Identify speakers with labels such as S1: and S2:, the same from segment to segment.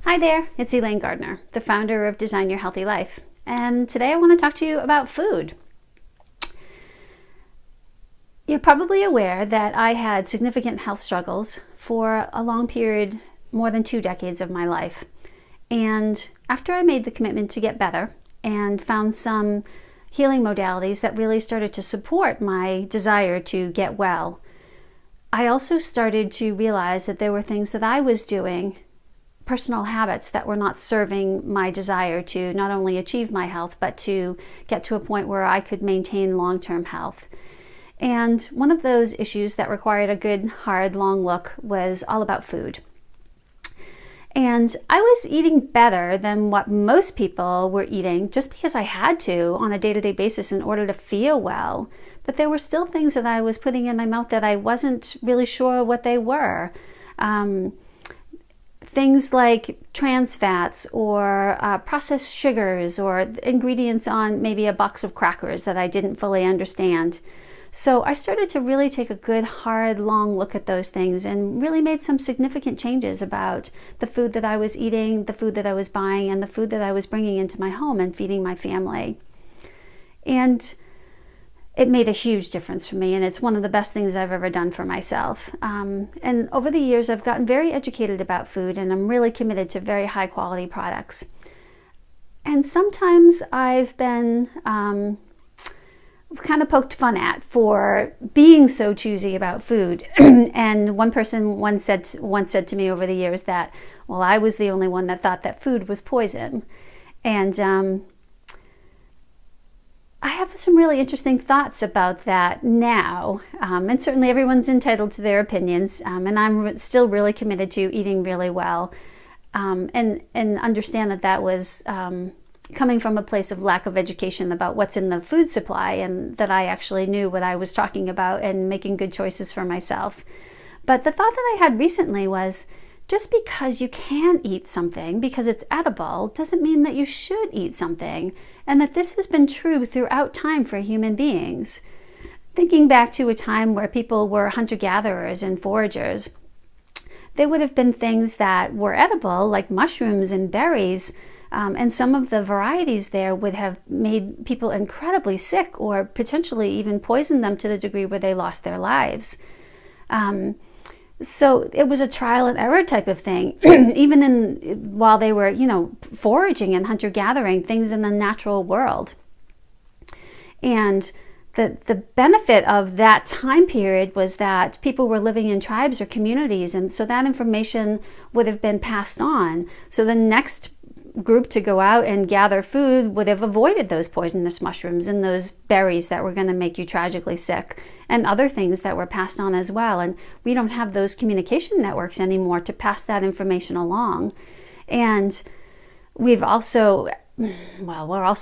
S1: Hi there, it's Elaine Gardner, the founder of Design Your Healthy Life. And today I want to talk to you about food. You're probably aware that I had significant health struggles for a long period, more than 2 decades of my life. And after I made the commitment to get better and found some healing modalities that really started to support my desire to get well, I also started to realize that there were things that I was doing, personal habits that were not serving my desire to not only achieve my health, but to get to a point where I could maintain long-term health. And one of those issues that required a good, hard, long look was all about food. And I was eating better than what most people were eating just because I had to on a day-to-day basis in order to feel well. But there were still things that I was putting in my mouth that I wasn't really sure what they were. Things like trans fats or processed sugars or ingredients on maybe a box of crackers that I didn't fully understand. So I started to really take a good, hard, long look at those things and really made some significant changes about the food that I was eating, the food that I was buying, and the food that I was bringing into my home and feeding my family. And it made a huge difference for me, and it's one of the best things I've ever done for myself. And over the years, I've gotten very educated about food, and I'm really committed to very high quality products. And sometimes I've been kind of poked fun at for being so choosy about food. And one person once said to me over the years that, well, I was the only one that thought that food was poison. And I have some really interesting thoughts about that now, and certainly everyone's entitled to their opinions, and I'm still really committed to eating really well, and understand that that was coming from a place of lack of education about what's in the food supply, and that I actually knew what I was talking about and making good choices for myself. But the thought that I had recently was, just because you can eat something because it's edible doesn't mean that you should eat something, and that this has been true throughout time for human beings. Thinking back to a time where people were hunter-gatherers and foragers, there would have been things that were edible, like mushrooms and berries, and some of the varieties there would have made people incredibly sick or potentially even poisoned them to the degree where they lost their lives. So it was a trial and error type of thing, even while they were, foraging and hunter-gathering things in the natural world. And the benefit of that time period was that people were living in tribes or communities, and so that information would have been passed on. So the next group to go out and gather food would have avoided those poisonous mushrooms and those berries that were going to make you tragically sick, and other things that were passed on as well. And we don't have those communication networks anymore to pass that information along. And we're also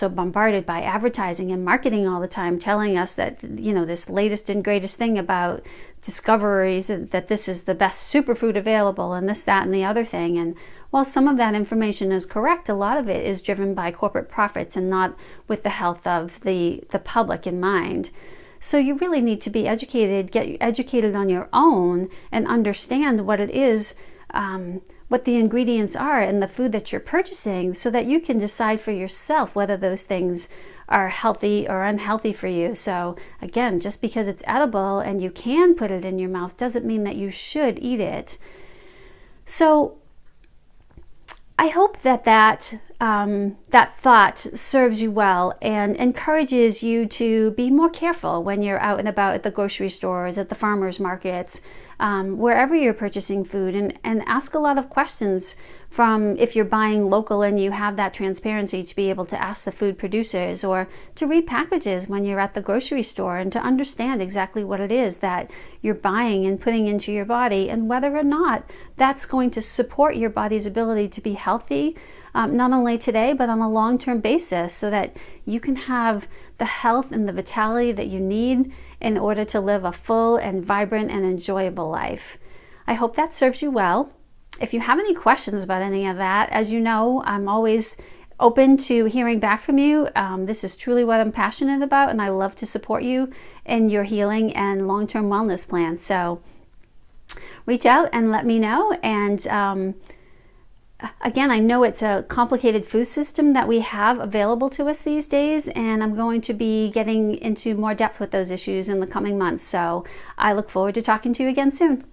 S1: bombarded by advertising and marketing all the time, telling us that, this latest and greatest thing about discoveries, that this is the best superfood available, and this, that, and the other thing. And while some of that information is correct, a lot of it is driven by corporate profits and not with the health of the public in mind. So you really need to be educated, get educated on your own, and understand what it is, what the ingredients are in the food that you're purchasing, so that you can decide for yourself whether those things are healthy or unhealthy for you. So again, just because it's edible and you can put it in your mouth doesn't mean that you should eat it. So I hope that thought serves you well and encourages you to be more careful when you're out and about at the grocery stores, at the farmers markets, wherever you're purchasing food, and ask a lot of questions from, if you're buying local and you have that transparency to be able to ask the food producers, or to read packages when you're at the grocery store and to understand exactly what it is that you're buying and putting into your body, and whether or not that's going to support your body's ability to be healthy, not only today but on a long-term basis, so that you can have the health and the vitality that you need in order to live a full and vibrant and enjoyable life. I hope that serves you well. If you have any questions about any of that, as you know, I'm always open to hearing back from you. This is truly what I'm passionate about, and I love to support you in your healing and long-term wellness plan. So reach out and let me know, and again, I know it's a complicated food system that we have available to us these days, and I'm going to be getting into more depth with those issues in the coming months. So I look forward to talking to you again soon.